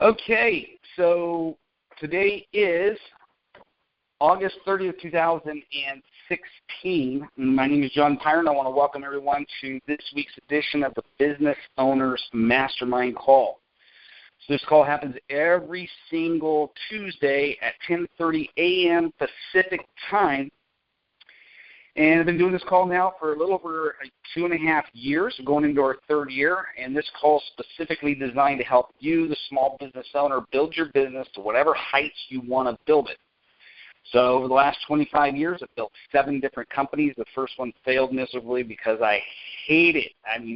Okay, so today is August 30th, 2016. My name is John Pyron. I want to welcome everyone to this week's edition of the Business Owners Mastermind Call. So this call happens every single Tuesday at 10:30 a.m. Pacific time. And I've been doing this call now for a little over 2.5 years, going into our third year. And this call is specifically designed to help you, the small business owner, build your business to whatever heights you want to build it. So over the last 25 years, I've built 7 different companies. The first one failed miserably because I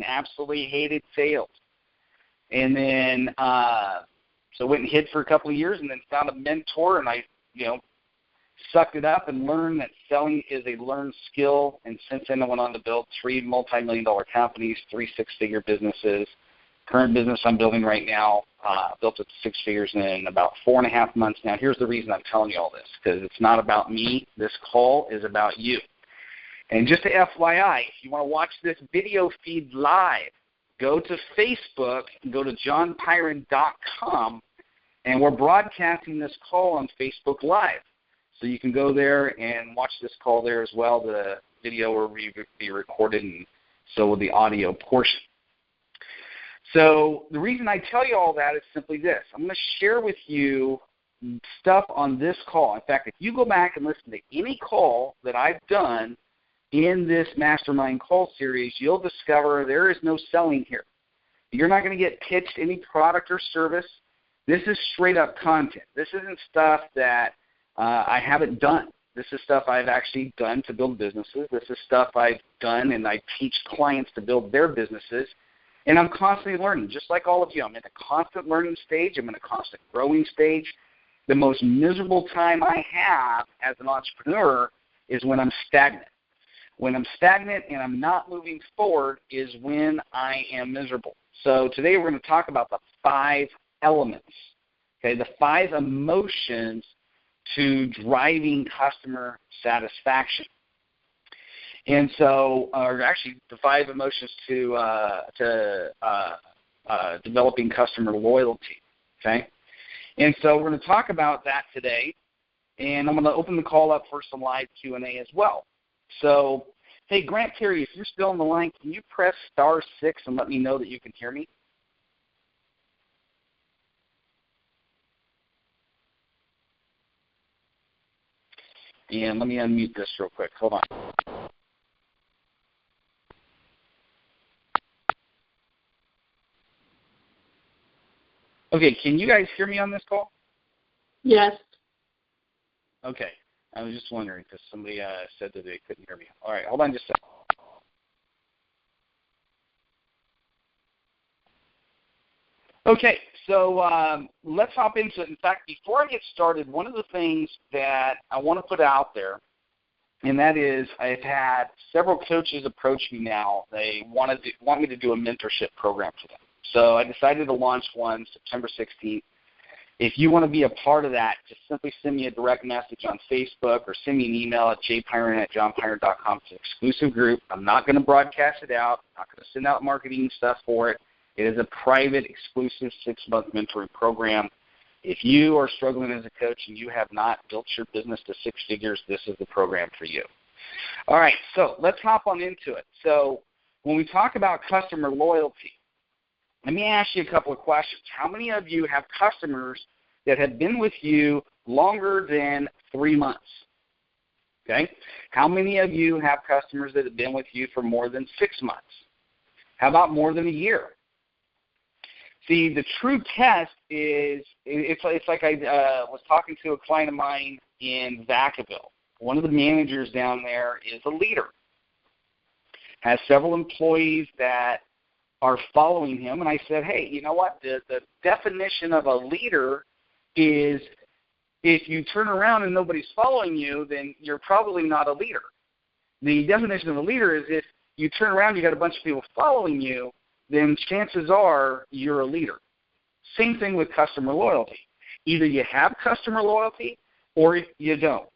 absolutely hated sales. And then so went and hid for a couple of years and then found a mentor, and I, sucked it up and learned that selling is a learned skill. And since then, I went on to build 3 multi-million-dollar companies, 3 six-figure businesses. Current business I'm building right now, built it to 6 figures in about 4.5 months. Now, here's the reason I'm telling you all this, because it's not about me. This call is about you. And just to FYI, if you want to watch this video feed live, go to Facebook and go to johnpyron.com, and we're broadcasting this call on Facebook Live. So you can go there and watch this call there as well. The video will be recorded, and so will the audio portion. So the reason I tell you all that is simply this. I'm going to share with you stuff on this call. In fact, if you go back and listen to any call that I've done in this Mastermind Call series, you'll discover there is no selling here. You're not going to get pitched any product or service. This is straight up content. This isn't stuff that I haven't done. This is stuff I've actually done to build businesses. This is stuff I've done, and I teach clients to build their businesses. And I'm constantly learning, just like all of you. I'm in a constant learning stage. I'm in a constant growing stage. The most miserable time I have as an entrepreneur is when I'm stagnant. When I'm stagnant and I'm not moving forward is when I am miserable. So today we're going to talk about the 5 elements, okay, the 5 emotions to driving customer satisfaction. And so, or actually the 5 emotions to developing customer loyalty, okay? And so we're going to talk about that today, and I'm going to open the call up for some live Q&A as well. So, hey, Grant Terry, if you're still on the line, can you press *6 and let me know that you can hear me? And let me unmute this real quick. Hold on. Okay, can you guys hear me on this call? Yes. Okay. I was just wondering because somebody said that they couldn't hear me. All right, hold on just a second. Okay, so let's hop into it. In fact, before I get started, one of the things that I want to put out there, and that is I've had several coaches approach me now. They want me to do a mentorship program for them. So I decided to launch one September 16th. If you want to be a part of that, just simply send me a direct message on Facebook or send me an email at jpyron@johnpyron.com. It's an exclusive group. I'm not going to broadcast it out. I'm not going to send out marketing stuff for it. It is a private, exclusive 6-month mentoring program. If you are struggling as a coach and you have not built your business to 6 figures, this is the program for you. All right, so let's hop on into it. So when we talk about customer loyalty, let me ask you a couple of questions. How many of you have customers that have been with you longer than 3 months? Okay. How many of you have customers that have been with you for more than 6 months? How about more than a year? See, the true test is, it's like I was talking to a client of mine in Vacaville. One of the managers down there is a leader, has several employees that are following him, and I said, hey, you know what? The definition of a leader is if you turn around and nobody's following you, then you're probably not a leader. The definition of a leader is if you turn around, you got a bunch of people following you, then chances are you're a leader. Same thing with customer loyalty. Either you have customer loyalty or you don't.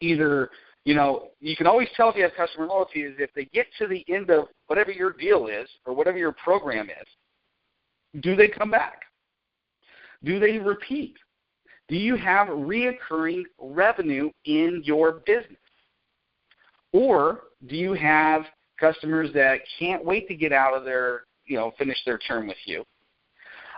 Either, you can always tell if you have customer loyalty is if they get to the end of whatever your deal is or whatever your program is, do they come back? Do they repeat? Do you have reoccurring revenue in your business? Or do you have customers that can't wait to get out of their, finish their term with you?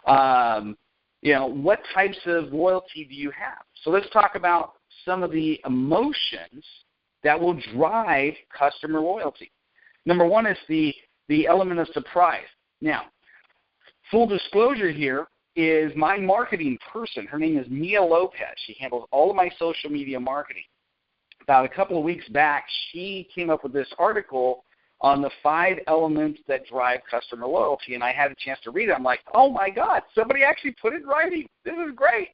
What types of loyalty do you have? So let's talk about some of the emotions that will drive customer loyalty. Number one is the element of surprise. Now, full disclosure here is my marketing person. Her name is Mia Lopez. She handles all of my social media marketing. About a couple of weeks back, she came up with this article on the 5 elements that drive customer loyalty, and I had a chance to read it. I'm like, oh, my God, somebody actually put it in writing. This is great.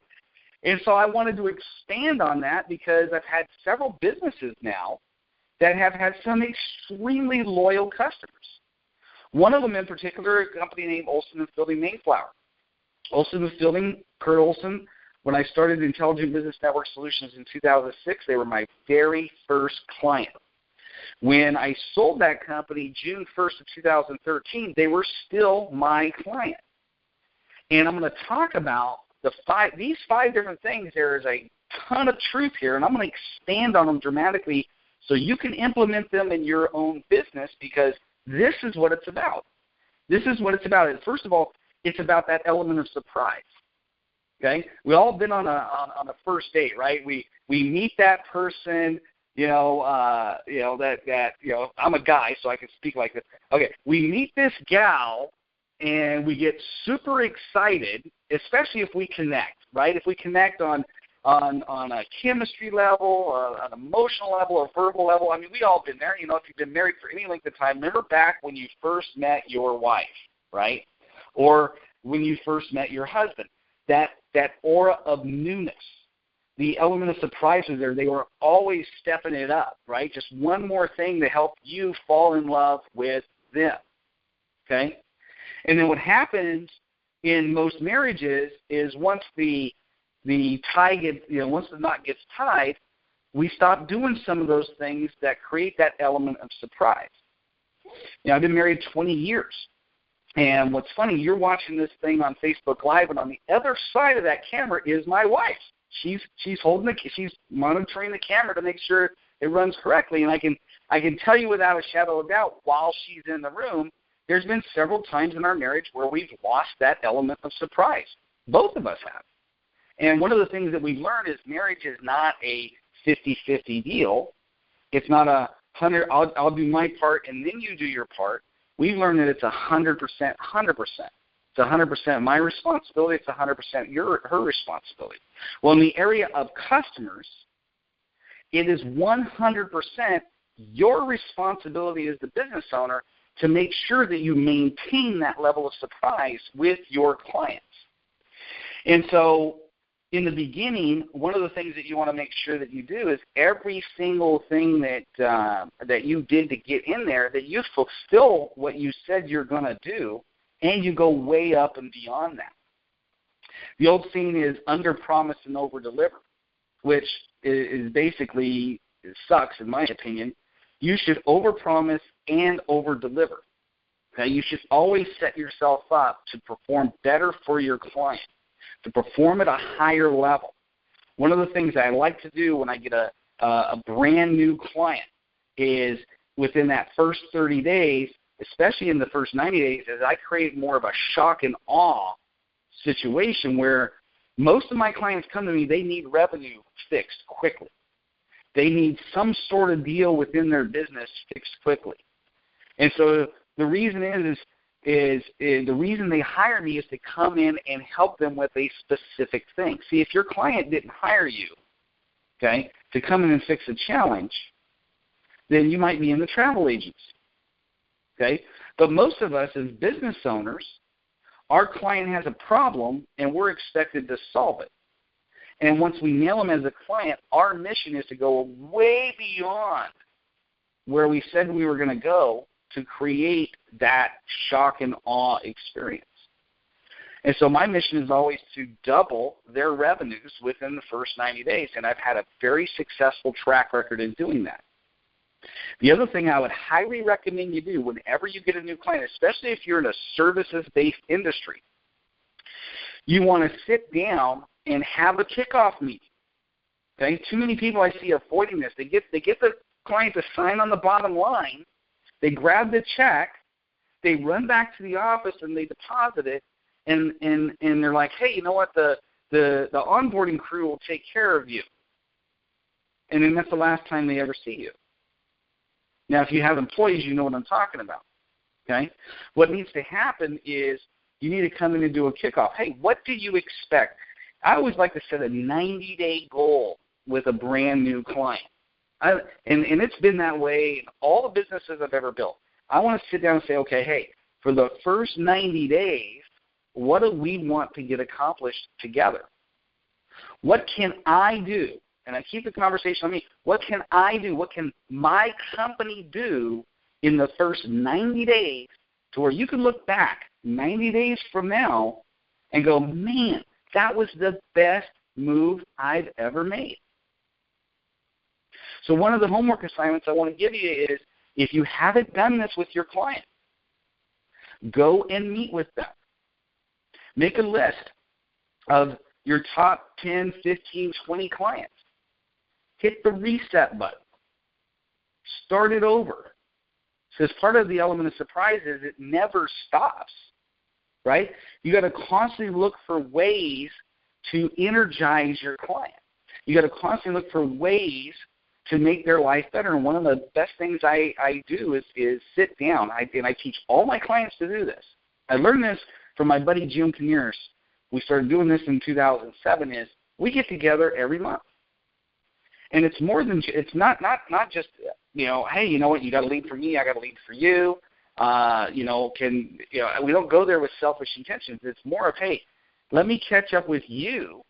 And so I wanted to expand on that because I've had several businesses now that have had some extremely loyal customers. One of them in particular, a company named Olson & Fielding Mayflower. Olson & Fielding, Kurt Olson, when I started Intelligent Business Network Solutions in 2006, they were my very first client. When I sold that company June 1st of 2013, they were still my client. And I'm going to talk about these 5 different things. There is a ton of truth here, and I'm going to expand on them dramatically so you can implement them in your own business, because this is what it's about. This is what it's about. First of all, it's about that element of surprise. Okay, we all been on a first date, right? We meet that person. I'm a guy, so I can speak like this. Okay, we meet this gal, and we get super excited, especially if we connect, right? If we connect on a chemistry level, an emotional level, a verbal level. I mean, we all been there. If you've been married for any length of time, remember back when you first met your wife, right? Or when you first met your husband. That aura of newness, the element of surprise was there. They were always stepping it up, right? Just one more thing to help you fall in love with them, okay? And then what happens in most marriages is once the tie gets, once the knot gets tied, we stop doing some of those things that create that element of surprise. I've been married 20 years. And what's funny, you're watching this thing on Facebook Live, and on the other side of that camera is my wife. She's she's monitoring the camera to make sure it runs correctly. And I can tell you without a shadow of doubt, while she's in the room, there's been several times in our marriage where we've lost that element of surprise. Both of us have. And one of the things that we've learned is marriage is not a 50-50 deal. It's not a 100. I'll do my part and then you do your part. We've learned that it's 100%, 100%. It's 100% my responsibility. It's 100% her responsibility. Well, in the area of customers, it is 100% your responsibility as the business owner to make sure that you maintain that level of surprise with your clients. And so in the beginning, one of the things that you want to make sure that you do is every single thing that you did to get in there, that you fulfill what you said you're going to do, and you go way up and beyond that. The old saying is under-promise and over-deliver, which is basically sucks in my opinion. You should over-promise and over-deliver. Okay? You should always set yourself up to perform better for your client, to perform at a higher level. One of the things I like to do when I get a brand new client is within that first 30 days, especially in the first 90 days, is I create more of a shock and awe situation where most of my clients come to me, they need revenue fixed quickly. They need some sort of deal within their business fixed quickly. And so the reason is the reason they hire me is to come in and help them with a specific thing. See, if your client didn't hire you, okay, to come in and fix a challenge, then you might be in the travel agency, okay? But most of us as business owners, our client has a problem and we're expected to solve it. And once we nail them as a client, our mission is to go way beyond where we said we were going to go to create that shock and awe experience. And so my mission is always to double their revenues within the first 90 days, and I've had a very successful track record in doing that. The other thing I would highly recommend you do whenever you get a new client, especially if you're in a services-based industry, You want to sit down and have a kickoff meeting. Okay? Too many people I see avoiding this. They get the client to sign on the bottom line. They grab the check. They run back to the office and they deposit it. And they're like, hey, you know what? The onboarding crew will take care of you. And then that's the last time they ever see you. Now, if you have employees, you know what I'm talking about. Okay? What needs to happen is you need to come in and do a kickoff. Hey, what do you expect? I always like to set a 90-day goal with a brand new client. And it's been that way in all the businesses I've ever built. I want to sit down and say, okay, hey, for the first 90 days, what do we want to get accomplished together? What can I do? And I keep the conversation on me. What can I do? What can my company do in the first 90 days to where you can look back 90 days from now and go, man, that was the best move I've ever made. So one of the homework assignments I want to give you is, if you haven't done this with your client, go and meet with them. Make a list of your top 10, 15, 20 clients. Hit the reset button. Start it over. Because part of the element of surprise is it never stops, right? You got to constantly look for ways to energize your client. You got to constantly look for ways to make their life better. And one of the best things I do is sit down. And I teach all my clients to do this. I learned this from my buddy Jim Coniers. We started doing this in 2007. Is we get together every month. And it's more than, it's not just, hey, you know what, you got to lead for me, I got to lead for you. We don't go there with selfish intentions. It's more of, hey, let me catch up with you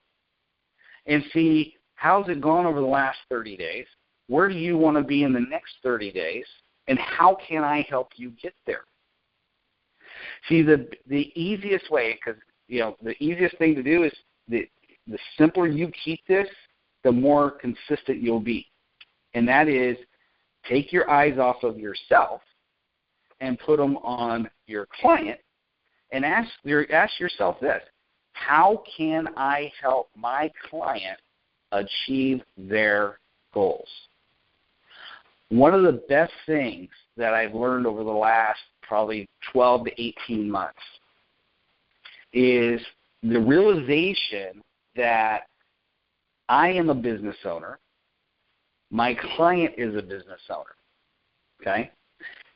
and see how's it gone over the last 30 days. Where do you want to be in the next 30 days? And how can I help you get there? See, the easiest way, because, the easiest thing to do is the simpler you keep this, the more consistent you'll be. And that is, take your eyes off of yourself and put them on your client and ask yourself this: how can I help my client achieve their goals? One of the best things that I've learned over the last probably 12 to 18 months is the realization that I am a business owner. My client is a business owner, okay?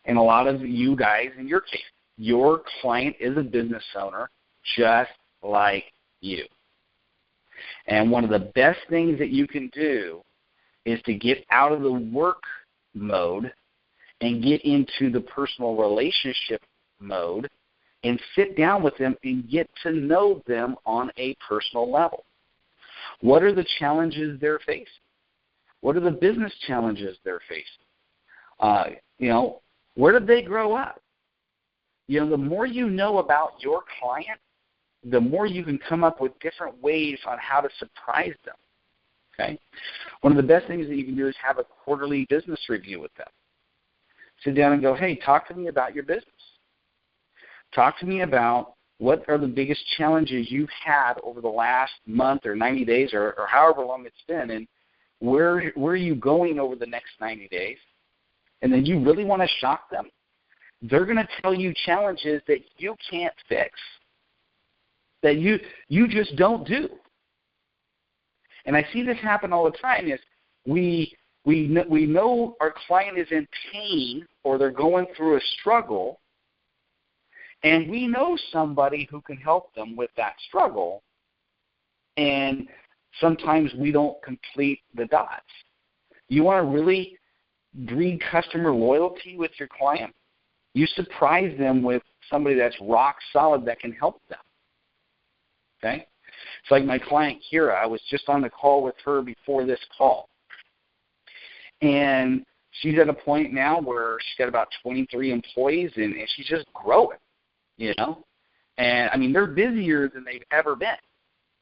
And a lot of you guys, in your case, your client is a business owner just like you. And one of the best things that you can do is to get out of the work mode and get into the personal relationship mode and sit down with them and get to know them on a personal level. What are the challenges they're facing? What are the business challenges they're facing? Where did they grow up? The more you know about your client, the more you can come up with different ways on how to surprise them. Okay? One of the best things that you can do is have a quarterly business review with them. Sit down and go, hey, talk to me about your business. Talk to me about what are the biggest challenges you've had over the last month or 90 days or however long it's been, and where are you going over the next 90 days? And then you really want to shock them. They're going to tell you challenges that you can't fix, that you just don't do. And I see this happen all the time. Is we know our client is in pain or they're going through a struggle, and we know somebody who can help them with that struggle, and sometimes we don't complete the dots. You want to really breed customer loyalty with your client? You surprise them with somebody that's rock solid that can help them. Okay? It's like my client, Kira. I was just on the call with her before this call. And she's at a point now where she's got about 23 employees, and she's just growing, And, they're busier than they've ever been.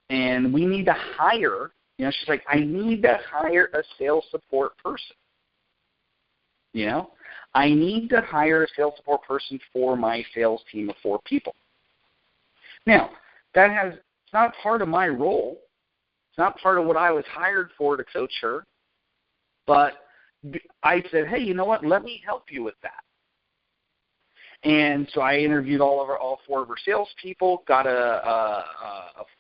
And we need to hire, she's like, I need to hire a sales support person. I need to hire a sales support person for my sales team of 4 people. Now, that has It's not part of my role. It's not part of what I was hired for to coach her. But I said, hey, you know what? Let me help you with that. And so I interviewed all four of her salespeople, got a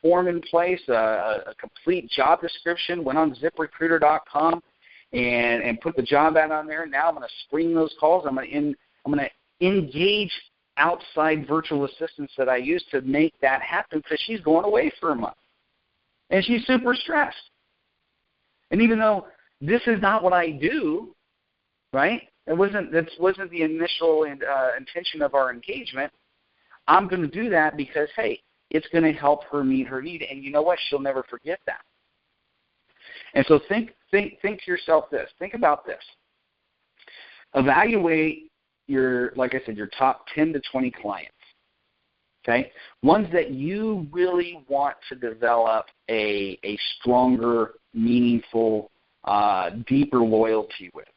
form in place, a complete job description, went on ZipRecruiter.com and put the job ad on there. Now I'm going to screen those calls. I'm going to engage outside virtual assistants that I use to make that happen because she's going away for a month. And she's super stressed. And even though this is not what I do, right? That wasn't the initial intention of our engagement. I'm going to do that because, hey, it's going to help her meet her need. And you know what? She'll never forget that. And so think to yourself this. Think about this. Evaluate like I said, your top 10 to 20 clients. Okay? Ones that you really want to develop a stronger, meaningful, deeper loyalty with.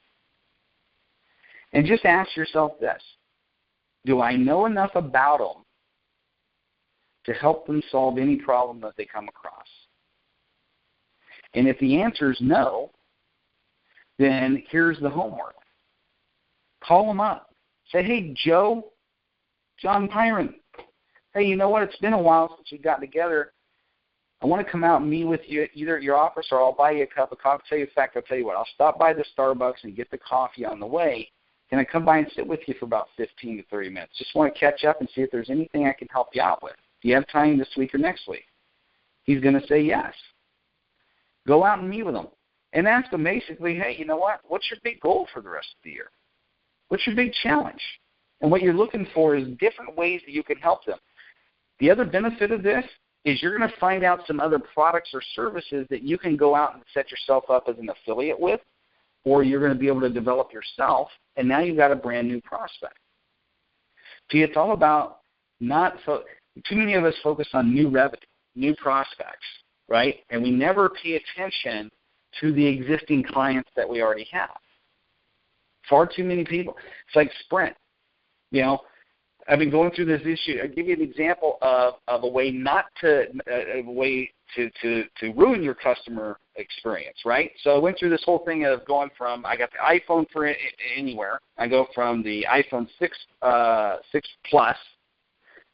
And just ask yourself this. Do I know enough about them to help them solve any problem that they come across? And if the answer is no, then here's the homework. Call them up. Say, hey, John Pyron. Hey, you know what? It's been a while since we got together. I want to come out and meet with you either at your office or I'll buy you a cup of coffee. In fact, I'll tell you what. I'll stop by the Starbucks and get the coffee on the way. Can I come by and sit with you for about 15 to 30 minutes? Just want to catch up and see if there's anything I can help you out with. Do you have time this week or next week? He's going to say yes. Go out and meet with him and ask him basically, hey, you know what? What's your big goal for the rest of the year? What's your big challenge? And what you're looking for is different ways that you can help them. The other benefit of this is you're going to find out some other products or services that you can go out and set yourself up as an affiliate with, or you're going to be able to develop yourself, and now you've got a brand new prospect. See, it's all about too many of us focus on new revenue, new prospects, right? And we never pay attention to the existing clients that we already have. Far too many people. It's like Sprint. You know, I've been going through this issue. I'll give you an example of a way to ruin your customer experience, right? So I went through this whole thing of going from, I got the iPhone for anywhere. I go from the iPhone 6 Plus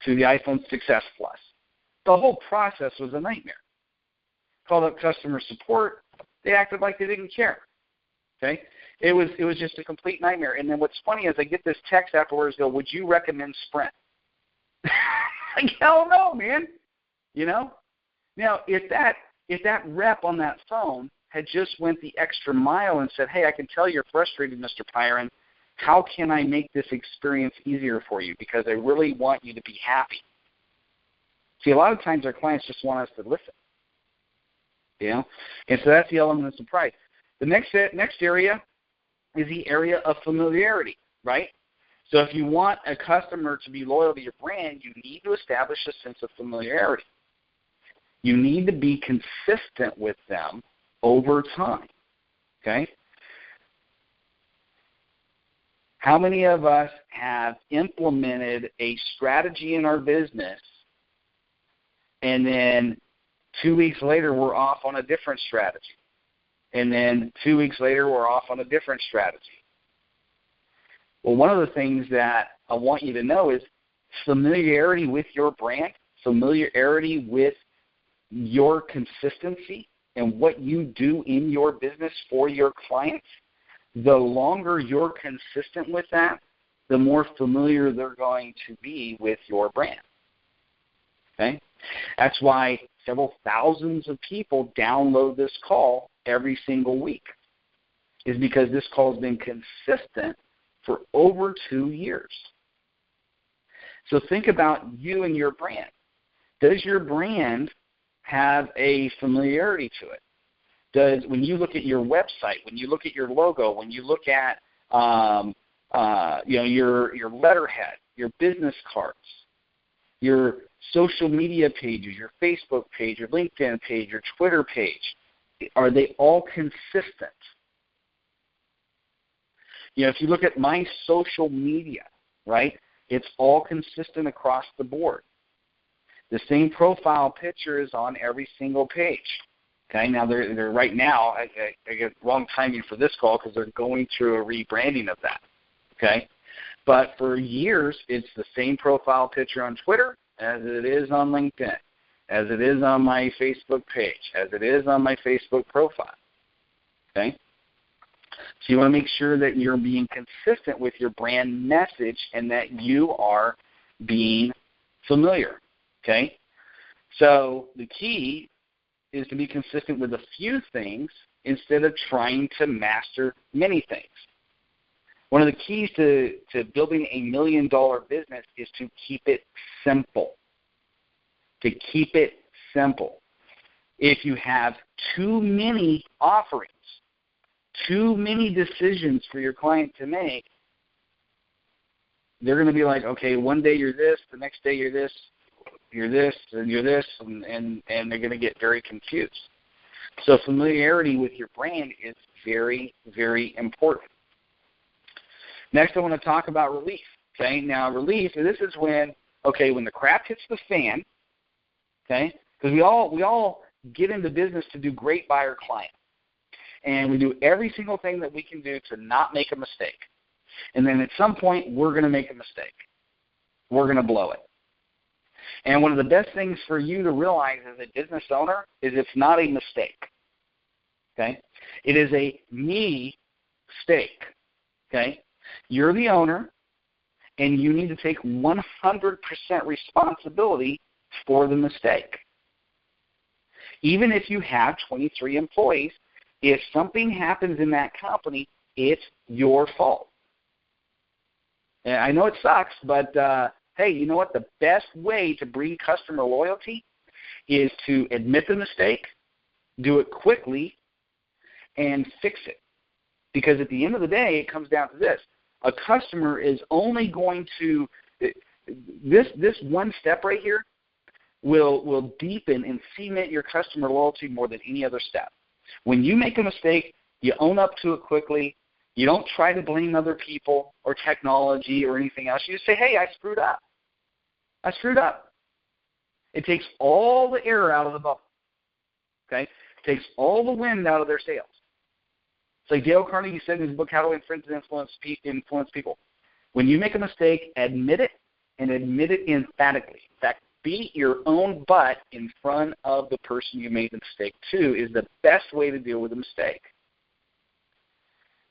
to the iPhone 6S Plus. The whole process was a nightmare. Called up customer support. They acted like they didn't care. Okay? It was just a complete nightmare. And then what's funny is I get this text afterwards, would you recommend Sprint? Like, hell no, man. You know? Now, if that rep on that phone had just went the extra mile and said, hey, I can tell you're frustrated, Mr. Pyron. How can I make this experience easier for you? Because I really want you to be happy. See, a lot of times our clients just want us to listen. You know? And so that's the element of surprise. The next area is the area of familiarity, right? So if you want a customer to be loyal to your brand, you need to establish a sense of familiarity. You need to be consistent with them over time, okay? How many of us have implemented a strategy in our business and then 2 weeks later we're off on a different strategy? And then 2 weeks later, we're off on a different strategy. Well, one of the things that I want you to know is familiarity with your brand, familiarity with your consistency and what you do in your business for your clients. The longer you're consistent with that, the more familiar they're going to be with your brand. Okay? That's why several thousands of people download this call every single week, is because this call has been consistent for over 2 years. So think about you and your brand. Does your brand have a familiarity to it? When you look at your website, when you look at your logo, when you look at your letterhead, your business cards, your social media pages, your Facebook page, your LinkedIn page, your Twitter page, are they all consistent? You know, if you look at my social media, right, it's all consistent across the board. The same profile picture is on every single page. Okay, now they're right now, I get wrong timing for this call because they're going through a rebranding of that. Okay, but for years, it's the same profile picture on Twitter as it is on LinkedIn, as it is on my Facebook page, as it is on my Facebook profile. Okay, so you want to make sure that you're being consistent with your brand message and that you are being familiar. Okay, so the key is to be consistent with a few things instead of trying to master many things. One of the keys to building $1 million business is to keep it simple. To keep it simple. If you have too many offerings, too many decisions for your client to make, they're going to be like, okay, one day you're this, the next day you're this, you're this, and you're this, and they're going to get very confused. So familiarity with your brand is very, very important. Next, I want to talk about relief. Okay, now relief, this is when the crap hits the fan, okay, because we all get into business to do great by our client. And we do every single thing that we can do to not make a mistake. And then at some point, we're going to make a mistake. We're going to blow it. And one of the best things for you to realize as a business owner is it's not a mistake. Okay? It is a me-stake. Okay? You're the owner, and you need to take 100% responsibility for the mistake. Even if you have 23 employees, if something happens in that company, it's your fault. And I know it sucks, but hey, you know what? The best way to breed customer loyalty is to admit the mistake, do it quickly, and fix it. Because at the end of the day, it comes down to this. A customer is only going to this one step right here will deepen and cement your customer loyalty more than any other step. When you make a mistake, you own up to it quickly. You don't try to blame other people or technology or anything else. You just say, hey, I screwed up. I screwed up. It takes all the air out of the bubble. Okay? It takes all the wind out of their sails. It's like Dale Carnegie said in his book, How to Influence People. When you make a mistake, admit it, and admit it emphatically. In fact, beat your own butt in front of the person you made the mistake to is the best way to deal with a mistake.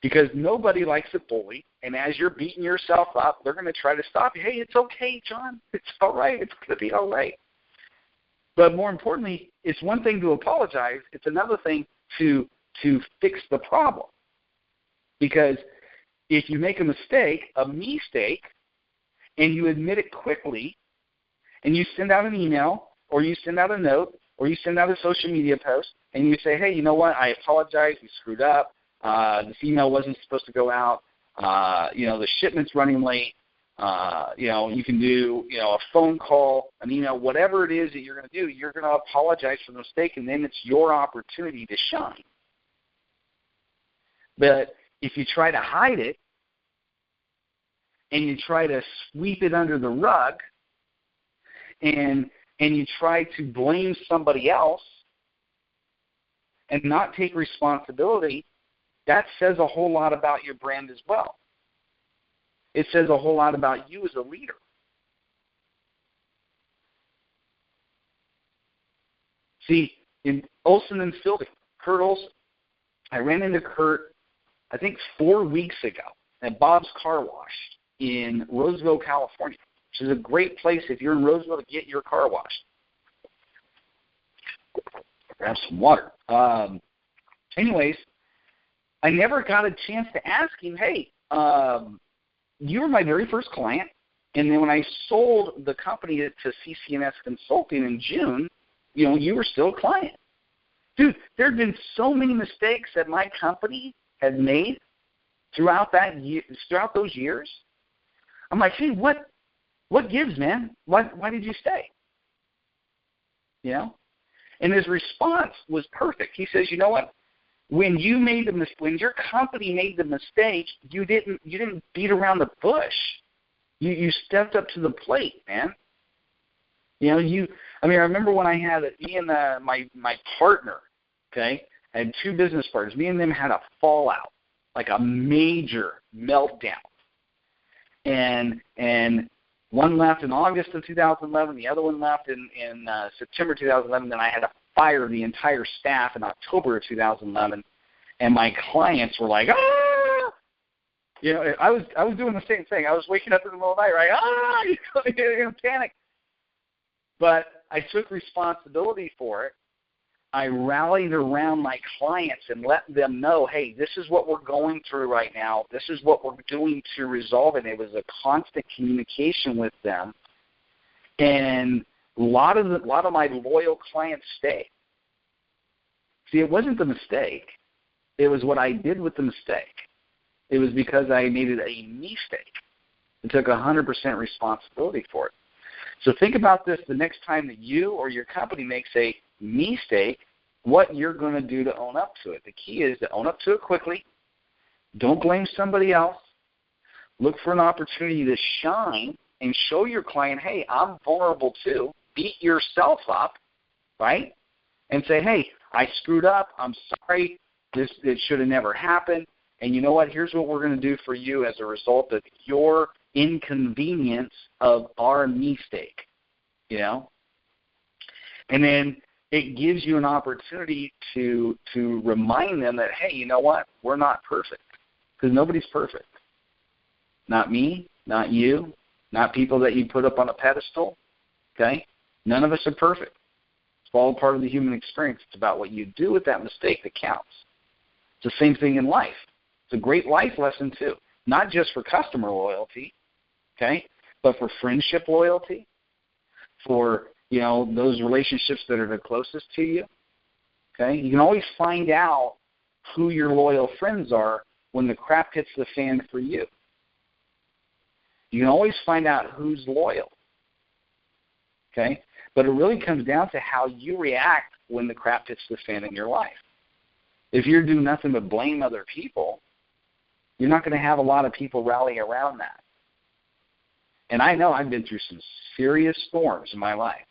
Because nobody likes a bully, and as you're beating yourself up, they're going to try to stop you. Hey, it's okay, John. It's all right. It's going to be all right. But more importantly, it's one thing to apologize. It's another thing to fix the problem. Because if you make a mistake, and you admit it quickly, and you send out an email, or you send out a note, or you send out a social media post, and you say, hey, you know what, I apologize, we screwed up. This email wasn't supposed to go out. The shipment's running late. You can do, a phone call, an email, whatever it is that you're going to do, you're going to apologize for the mistake, and then it's your opportunity to shine. But if you try to hide it and you try to sweep it under the rug and you try to blame somebody else and not take responsibility, that says a whole lot about your brand as well. It says a whole lot about you as a leader. See, in Olson and Fielding, Kurt Olson, I ran into Kurt, I think 4 weeks ago at Bob's Car Wash in Roseville, California, which is a great place if you're in Roseville to get your car washed. Grab some water. Anyways, I never got a chance to ask him, hey, you were my very first client, and then when I sold the company to CC&S Consulting in June, you were still a client. Dude, there have been so many mistakes that my company had made throughout those years. I'm like, hey, what gives, man? Why did you stay? And his response was perfect. He says, you know what? When your company made the mistake, you didn't beat around the bush. You stepped up to the plate, man. I mean, I remember when I had me and my partner, okay, I had two business partners. Me and them had a fallout, like a major meltdown. And one left in August of 2011, the other one left in September 2011, then I had to fire the entire staff in October of 2011, and my clients were like, ah! You know, I was doing the same thing. I was waking up in the middle of the night, right? Ah! You know, panic. But I took responsibility for it. I rallied around my clients and let them know, hey, this is what we're going through right now. This is what we're doing to resolve it. It was a constant communication with them. And a lot of my loyal clients stayed. See, it wasn't the mistake. It was what I did with the mistake. It was because I made it a mistake and took 100% responsibility for it. So think about this the next time that you or your company makes a mistake, what you're going to do to own up to it. The key is to own up to it quickly. Don't blame somebody else. Look for an opportunity to shine and show your client, hey, I'm vulnerable too. Beat yourself up, right? And say, hey, I screwed up. I'm sorry. It should have never happened. And you know what? Here's what we're going to do for you as a result of your inconvenience of our mistake, you know? And then it gives you an opportunity to remind them that, hey, you know what? We're not perfect, because nobody's perfect. Not me, not you, not people that you put up on a pedestal, okay? None of us are perfect. It's all part of the human experience. It's about what you do with that mistake that counts. It's the same thing in life. It's a great life lesson too, not just for customer loyalty, okay, but for friendship loyalty, for, you know, those relationships that are the closest to you, okay? You can always find out who your loyal friends are when the crap hits the fan for you. You can always find out who's loyal, okay? But it really comes down to how you react when the crap hits the fan in your life. If you're doing nothing but blame other people, you're not going to have a lot of people rally around that. And I know I've been through some serious storms in my life,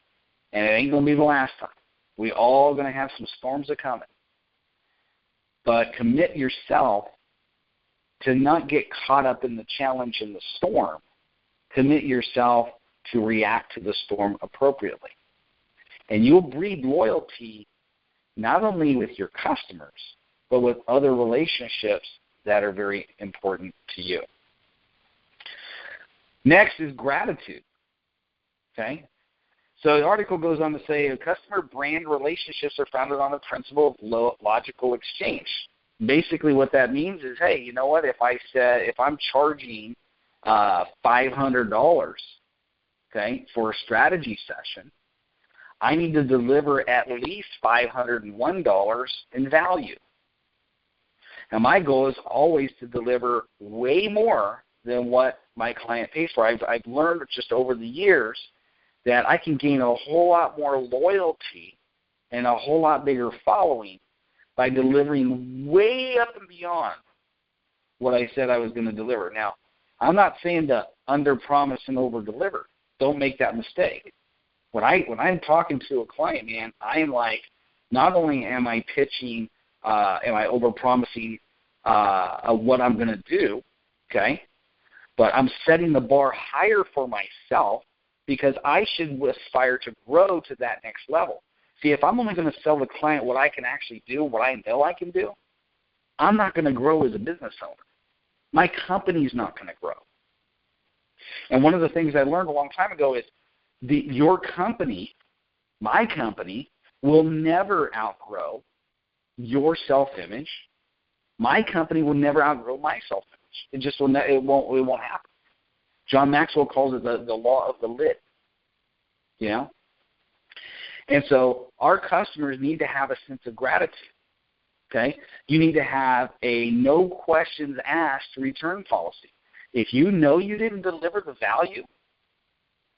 and it ain't going to be the last time. We all going to have some storms a coming. But commit yourself to not get caught up in the challenge and the storm. Commit yourself to react to the storm appropriately. And you'll breed loyalty not only with your customers, but with other relationships that are very important to you. Next is gratitude. Okay? So the article goes on to say, customer brand relationships are founded on the principle of logical exchange. Basically what that means is, hey, you know what, if I'm charging $500, okay, for a strategy session, I need to deliver at least $501 in value. Now, my goal is always to deliver way more than what my client pays for. I've learned just over the years that I can gain a whole lot more loyalty and a whole lot bigger following by delivering way up and beyond what I said I was going to deliver. Now, I'm not saying to under-promise and over-deliver. Don't make that mistake. When I'm talking to a client, man, I am like, not only am I pitching, am I over-promising what I'm going to do, okay, but I'm setting the bar higher for myself because I should aspire to grow to that next level. See, if I'm only going to sell the client what I can actually do, what I know I can do, I'm not going to grow as a business owner. My company's not going to grow. And one of the things I learned a long time ago is your company, my company, will never outgrow your self-image. My company will never outgrow my self-image. It just will. It won't happen. John Maxwell calls it the law of the lid. You know. And so our customers need to have a sense of gratitude. Okay, you need to have a no questions asked return policy. If you know you didn't deliver the value,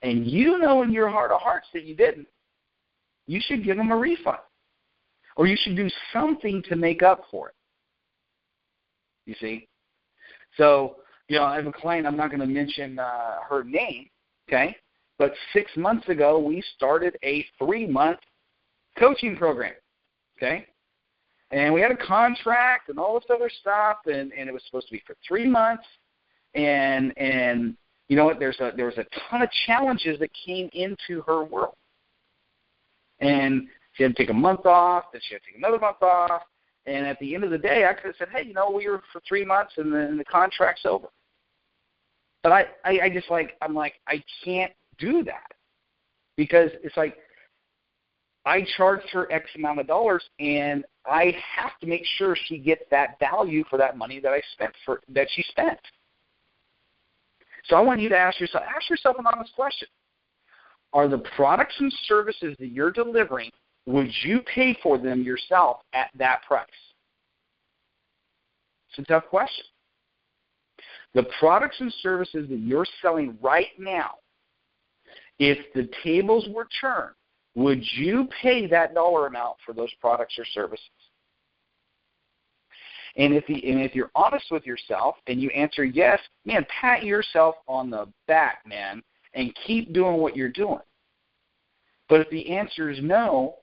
and you know in your heart of hearts that you didn't, you should give them a refund. Or you should do something to make up for it. You see? So, you know, I have a client, I'm not going to mention her name, okay? But 6 months ago, we started a 3-month coaching program, okay? And we had a contract and all this other stuff, and it was supposed to be for 3 months. And you know what? There was a ton of challenges that came into her world. And she had to take a month off, then she had to take another month off. And at the end of the day, I could have said, hey, we were for 3 months, and then the contract's over. But I just I'm like, I can't do that, because it's like I charged her X amount of dollars, and I have to make sure she gets that value for that money that that she spent. So I want you to ask yourself an honest question. Are the products and services that you're delivering, would you pay for them yourself at that price? It's a tough question. The products and services that you're selling right now, if the tables were turned, would you pay that dollar amount for those products or services? And if you're honest with yourself and you answer yes, man, pat yourself on the back, man, and keep doing what you're doing. But if the answer is no,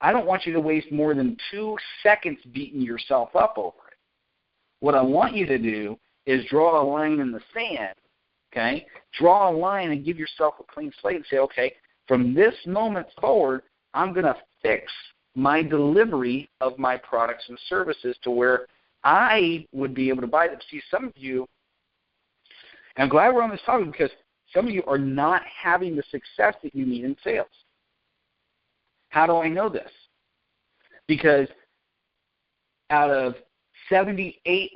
I don't want you to waste more than 2 seconds beating yourself up over it. What I want you to do is draw a line in the sand, okay? Draw a line and give yourself a clean slate and say, okay, from this moment forward, I'm going to fix my delivery of my products and services to where I would be able to buy them. See, some of you, and I'm glad we're on this topic, because some of you are not having the success that you need in sales. How do I know this? Because out of 78%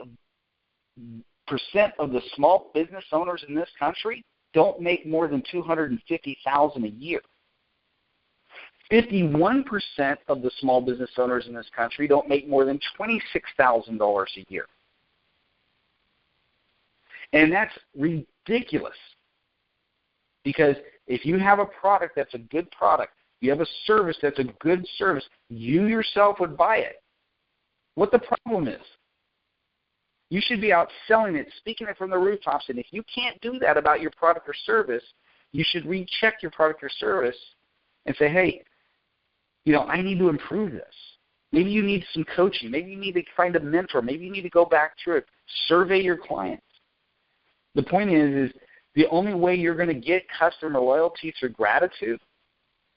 of the small business owners in this country don't make more than $250,000 a year. 51% of the small business owners in this country don't make more than $26,000 a year. And that's ridiculous. Because if you have a product that's a good product, you have a service that's a good service, you yourself would buy it. What the problem is, you should be out selling it, speaking it from the rooftops. And if you can't do that about your product or service, you should recheck your product or service and say, hey, I need to improve this. Maybe you need some coaching. Maybe you need to find a mentor. Maybe you need to go back through it. Survey your clients. The point is the only way you're going to get customer loyalty through gratitude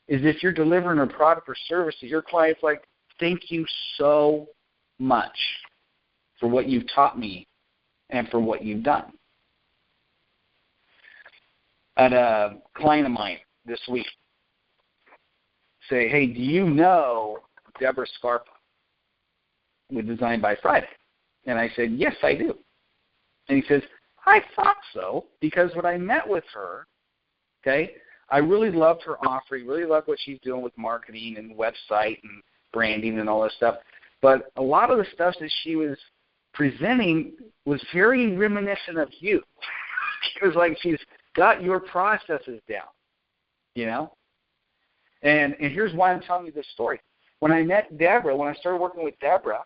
is if you're delivering a product or service that your client's like, thank you so much for what you've taught me and for what you've done. I had a client of mine this week say, hey, do you know Deborah Scarpa with Design by Friday? And I said, yes, I do. And he says, I thought so, because when I met with her, okay, I really loved her offering, really loved what she's doing with marketing and website and branding and all this stuff. But a lot of the stuff that she was presenting was very reminiscent of you. It was like she's got your processes down, And here's why I'm telling you this story. When I met Deborah, when I started working with Deborah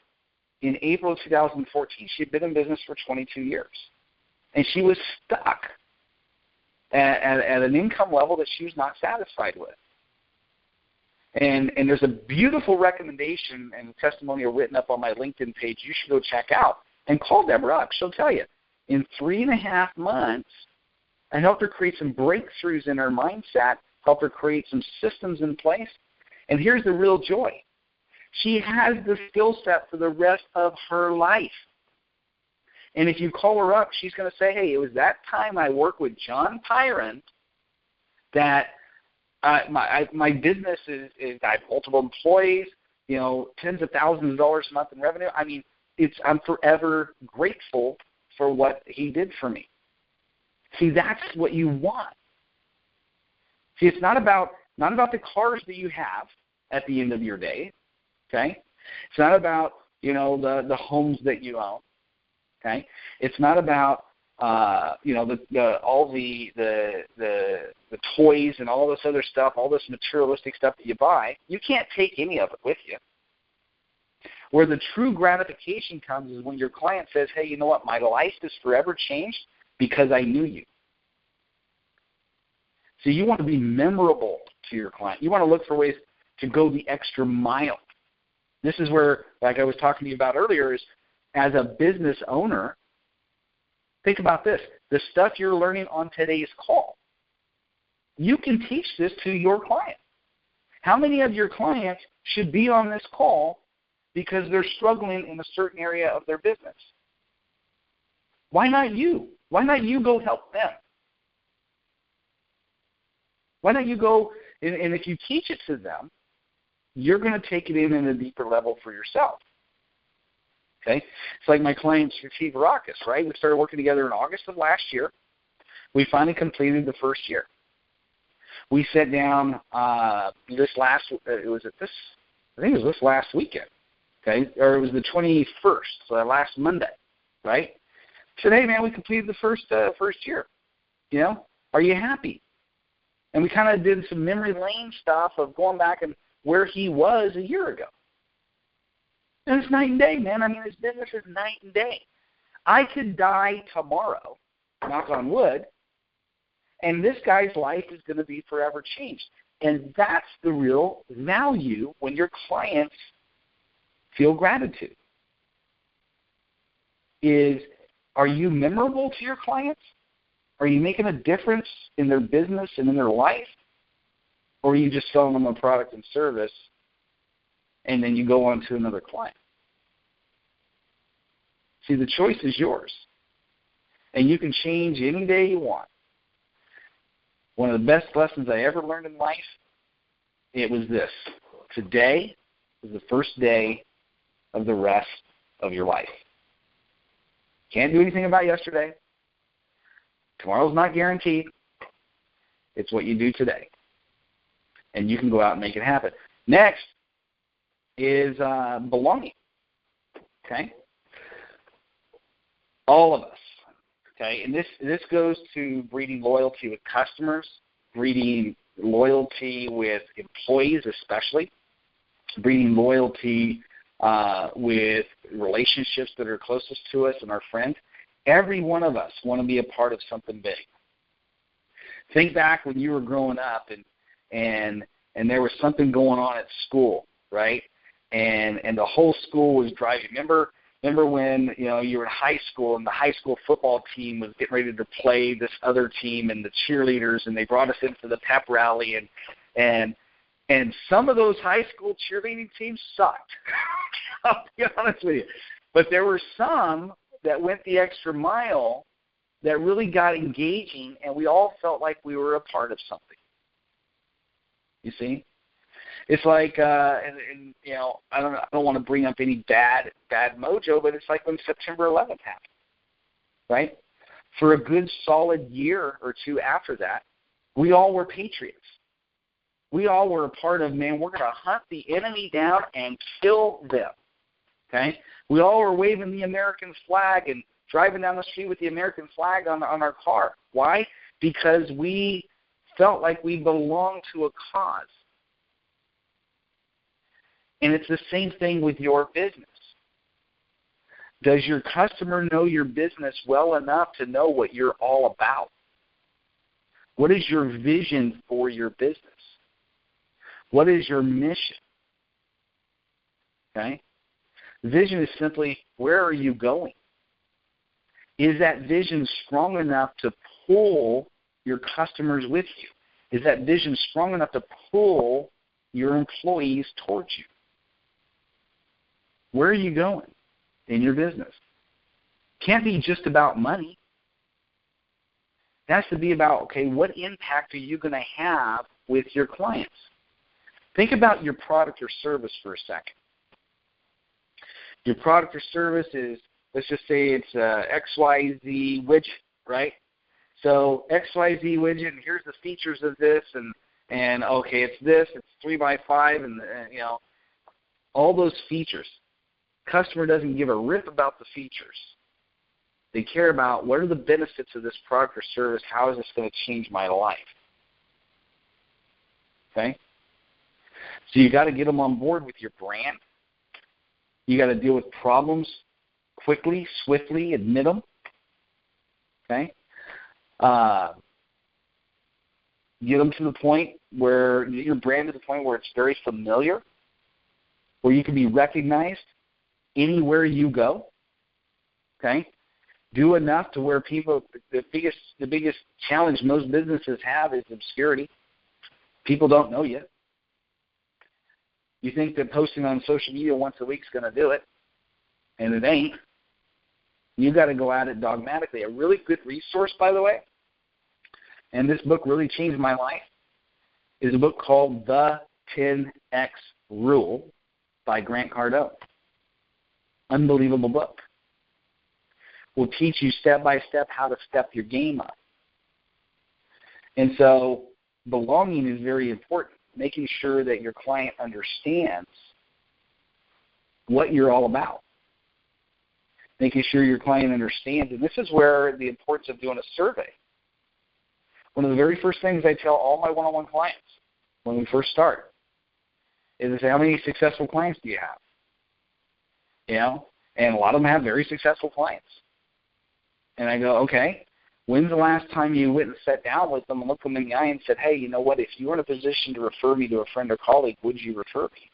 in April of 2014, she had been in business for 22 years. And she was stuck at an income level that she was not satisfied with. And there's a beautiful recommendation and testimonial written up on my LinkedIn page you should go check out. And call Deborah up. She'll tell you. In 3.5 months, I helped her create some breakthroughs in her mindset, helped her create some systems in place. And here's the real joy. She has the skill set for the rest of her life. And if you call her up, she's going to say, hey, it was that time I worked with John Pyron that my business is I have multiple employees, tens of thousands of dollars a month in revenue. I mean, I'm forever grateful for what he did for me. See, that's what you want. See, it's not about the cars that you have at the end of your day, okay? It's not about, the homes that you own, okay? It's not about, all the toys and all this other stuff, all this materialistic stuff that you buy. You can't take any of it with you. Where the true gratification comes is when your client says, hey, you know what, my life is forever changed because I knew you. So you want to be memorable to your client. You want to look for ways to go the extra mile. This is where, like I was talking to you about earlier, is as a business owner, think about this. The stuff you're learning on today's call, you can teach this to your client. How many of your clients should be on this call because they're struggling in a certain area of their business? Why not you? Why not you go help them? Why don't you go, and if you teach it to them, you're going to take it in a deeper level for yourself. Okay? It's like my client, Steve Varakis, right? We started working together in August of last year. We finally completed the first year. We sat down I think it was this last weekend, okay? Or it was the 21st, so last Monday, right? Today, man, we completed the first year. You know, are you happy? And we kind of did some memory lane stuff of going back and where he was a year ago. And it's night and day, man. I mean, his business is night and day. I could die tomorrow, knock on wood, and this guy's life is going to be forever changed. And that's the real value when your clients feel gratitude. Are you memorable to your clients? Are you making a difference in their business and in their life? Or are you just selling them a product and service and then you go on to another client? See, the choice is yours. And you can change any day you want. One of the best lessons I ever learned in life, it was this. Today is the first day of the rest of your life. Can't do anything about yesterday. Tomorrow's not guaranteed. It's what you do today. And you can go out and make it happen. Next is belonging. Okay? All of us. Okay? And this goes to breeding loyalty with customers, breeding loyalty with employees especially, breeding loyalty with relationships that are closest to us and our friends. Every one of us want to be a part of something big. Think back when you were growing up and there was something going on at school, right? And the whole school was driving. Remember when you were in high school and the high school football team was getting ready to play this other team and the cheerleaders, and they brought us into the pep rally and some of those high school cheerleading teams sucked. I'll be honest with you. But there were some that went the extra mile that really got engaging, and we all felt like we were a part of something. You see? It's like, I don't want to bring up any bad mojo, but it's like when September 11th happened, right? For a good solid year or two after that, we all were patriots. We all were a part of, man, we're going to hunt the enemy down and kill them, okay? We all were waving the American flag and driving down the street with the American flag on our car. Why? Because we felt like we belonged to a cause. And it's the same thing with your business. Does your customer know your business well enough to know what you're all about? What is your vision for your business? What is your mission? Okay? Vision is simply, where are you going? Is that vision strong enough to pull your customers with you? Is that vision strong enough to pull your employees towards you? Where are you going in your business? Can't be just about money. It has to be about, okay, what impact are you going to have with your clients? Think about your product or service for a second. Your product or service is, let's just say it's a XYZ widget, right? So XYZ widget, and here's the features of this, and okay, it's this, it's 3x5, and all those features. Customer doesn't give a rip about the features. They care about what are the benefits of this product or service, how is this going to change my life? Okay? So you got to get them on board with your brand. You got to deal with problems quickly, swiftly, admit them. Okay? Get them to the point where your brand to the point where it's very familiar, where you can be recognized anywhere you go. Okay? Do enough to where people, the biggest challenge most businesses have is obscurity. People don't know you. You think that posting on social media once a week is going to do it, and it ain't. You got to go at it dogmatically. A really good resource, by the way, and this book really changed my life, is a book called The 10X Rule by Grant Cardone. Unbelievable book. Will teach you step by step how to step your game up. And so belonging is very important, making sure that your client understands what you're all about, making sure your client understands. And this is where the importance of doing a survey. One of the very first things I tell all my one-on-one clients when we first start is I say, how many successful clients do you have? You know, and a lot of them have very successful clients. And I go, okay, when's the last time you went and sat down with them and looked them in the eye and said, hey, you know what, if you were in a position to refer me to a friend or colleague, would you refer me?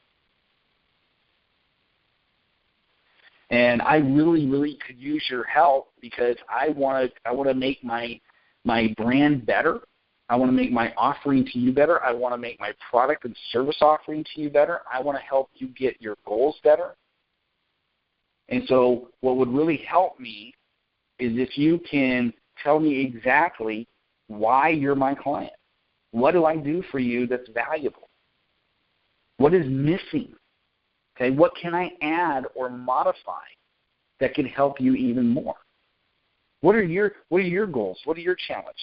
And I really, really could use your help because I want to make my brand better. I want to make my offering to you better. I want to make my product and service offering to you better. I want to help you get your goals better. And so what would really help me is if you can tell me exactly why you're my client. What do I do for you that's valuable? What is missing? Okay, what can I add or modify that can help you even more? What are your goals? What are your challenges?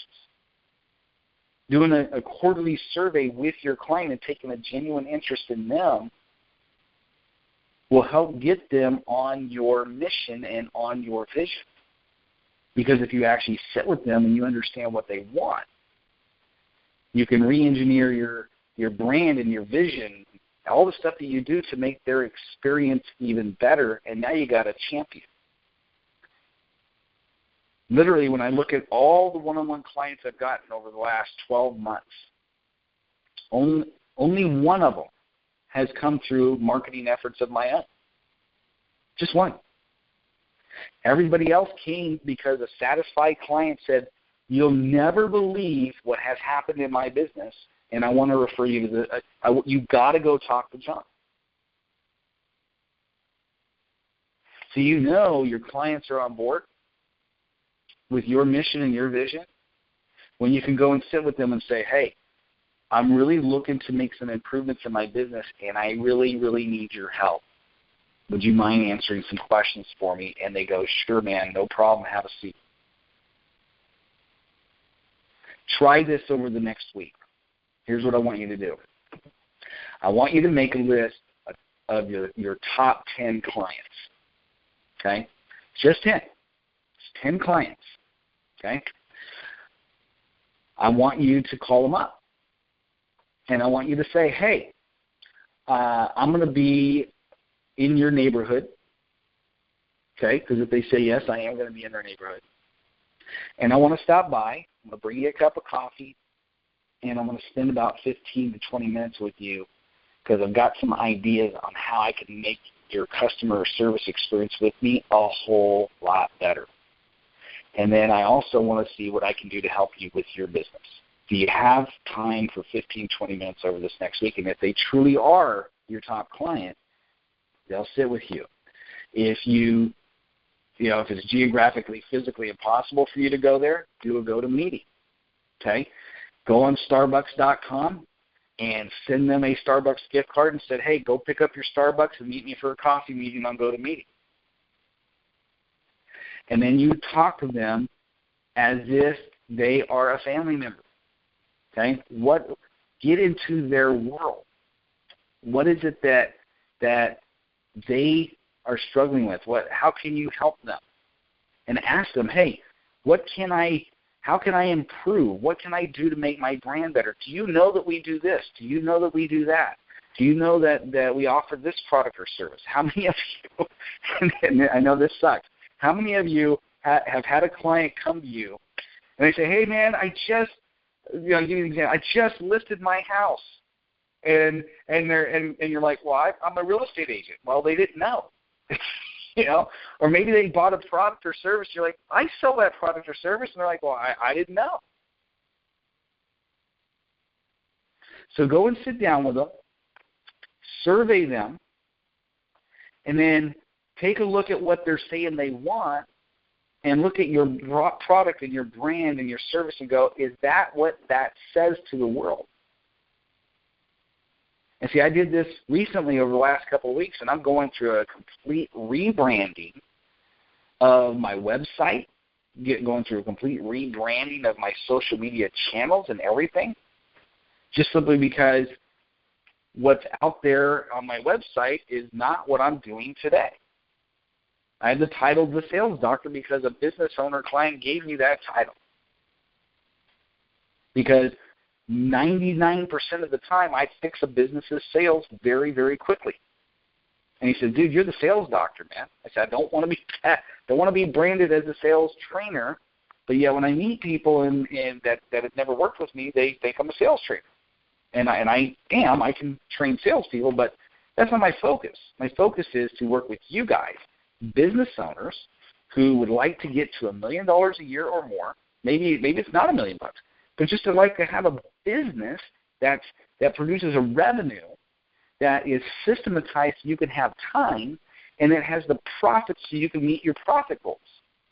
Doing a quarterly survey with your client and taking a genuine interest in them will help get them on your mission and on your vision. Because if you actually sit with them and you understand what they want, you can re-engineer your brand and your vision, all the stuff that you do to make their experience even better, and now you got a champion. Literally, when I look at all the one-on-one clients I've gotten over the last 12 months, only one of them has come through marketing efforts of my own. Just one. Everybody else came because a satisfied client said, you'll never believe what has happened in my business, and I want to refer you to you got to go talk to John. So you know your clients are on board with your mission and your vision when you can go and sit with them and say, hey, I'm really looking to make some improvements in my business, and I really, really need your help. Would you mind answering some questions for me? And they go, sure, man, no problem. Have a seat. Try this over the next week. Here's what I want you to do. I want you to make a list of your top 10 clients. Okay? Just 10. Just 10 clients. Okay? I want you to call them up. And I want you to say, hey, I'm going to be in your neighborhood, okay, because if they say yes, I am going to be in their neighborhood. And I want to stop by. I'm going to bring you a cup of coffee, and I'm going to spend about 15 to 20 minutes with you because I've got some ideas on how I can make your customer service experience with me a whole lot better. And then I also want to see what I can do to help you with your business. Do you have time for 15, 20 minutes over this next week? And if they truly are your top client, they'll sit with you. If if it's geographically, physically impossible for you to go there, do a GoToMeeting. Okay? Go on Starbucks.com and send them a Starbucks gift card and said, hey, go pick up your Starbucks and meet me for a coffee meeting on GoToMeeting. And then you talk to them as if they are a family member. Okay? Get into their world. What is it that they are struggling with? How can you help them? And ask them, hey, how can I improve? What can I do to make my brand better? Do you know that we do this? Do you know that we do that? Do you know that we offer this product or service? How many of you, and I know this sucks, how many of you have had a client come to you and they say, hey, man, I I'll give you an example. I just listed my house, and you're like, well, I'm a real estate agent. Well, they didn't know. Or maybe they bought a product or service. You're like, I sell that product or service, and they're like, well, I didn't know. So go and sit down with them, survey them, and then take a look at what they're saying they want, and look at your product and your brand and your service and go, is that what that says to the world? And see, I did this recently over the last couple of weeks, and I'm going through a complete rebranding of my website, going through a complete rebranding of my social media channels and everything, just simply because what's out there on my website is not what I'm doing today. I had the title The Sales Doctor because a business owner client gave me that title. Because 99% of the time I fix a business's sales very, very quickly. And he said, dude, you're the sales doctor, man. I said, I don't want to be branded as a sales trainer, but yeah, when I meet people and that have never worked with me, they think I'm a sales trainer. And I am. I can train salespeople, but that's not my focus. My focus is to work with you guys, business owners who would like to get to $1 million a year or more. Maybe it's not $1 million, but just to like to have a business that produces a revenue that is systematized so you can have time, and that has the profit so you can meet your profit goals,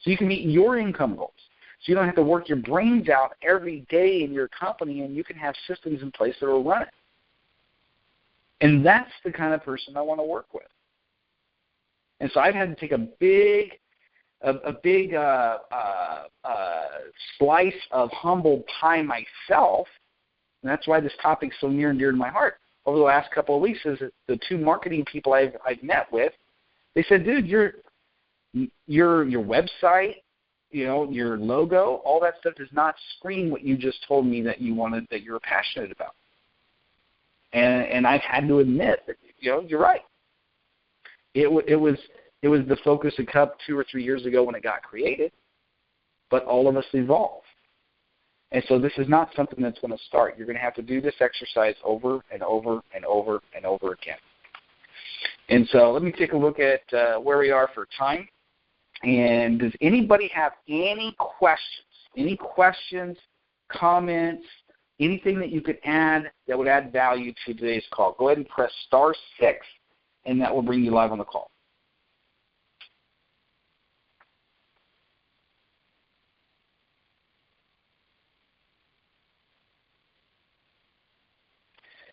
so you can meet your income goals. So you don't have to work your brains out every day in your company, and you can have systems in place that will run it. And that's the kind of person I want to work with. And so I've had to take a big slice of humble pie myself, and that's why this topic's so near and dear to my heart. Over the last couple of weeks, is that the two marketing people I've met with, they said, dude, your website, your logo, all that stuff does not scream what you just told me that you wanted, that you're passionate about. And I've had to admit that, you're right. It was the focus of Cup 2 or 3 years ago when it got created, but all of us evolve. And so this is not something that's going to start. You're going to have to do this exercise over and over and over and over again. And so let me take a look at where we are for time. And does anybody have any questions? Any questions, comments, anything that you could add that would add value to today's call? Go ahead and press *6, and that will bring you live on the call.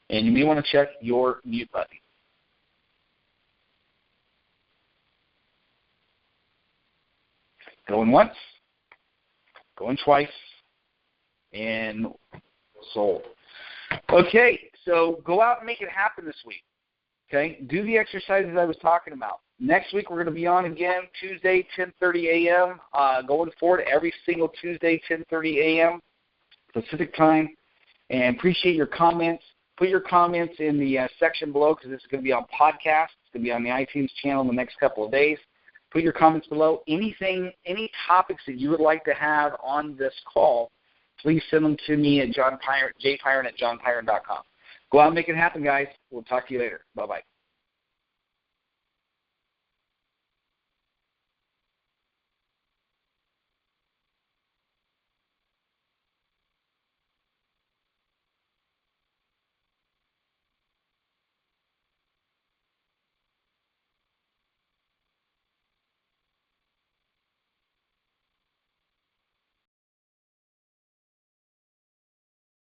And you may want to check your mute button. Going once, going twice, and sold. Okay, so go out and make it happen this week. Okay, do the exercises I was talking about. Next week we're going to be on again Tuesday, 10:30 a.m. Going forward, every single Tuesday, 10:30 a.m. Pacific time. And appreciate your comments. Put your comments in the section below because this is going to be on podcast. It's going to be on the iTunes channel in the next couple of days. Put your comments below. Any topics that you would like to have on this call, please send them to me at jpyron@johnpyron.com. Go out and make it happen, guys. We'll talk to you later. Bye-bye.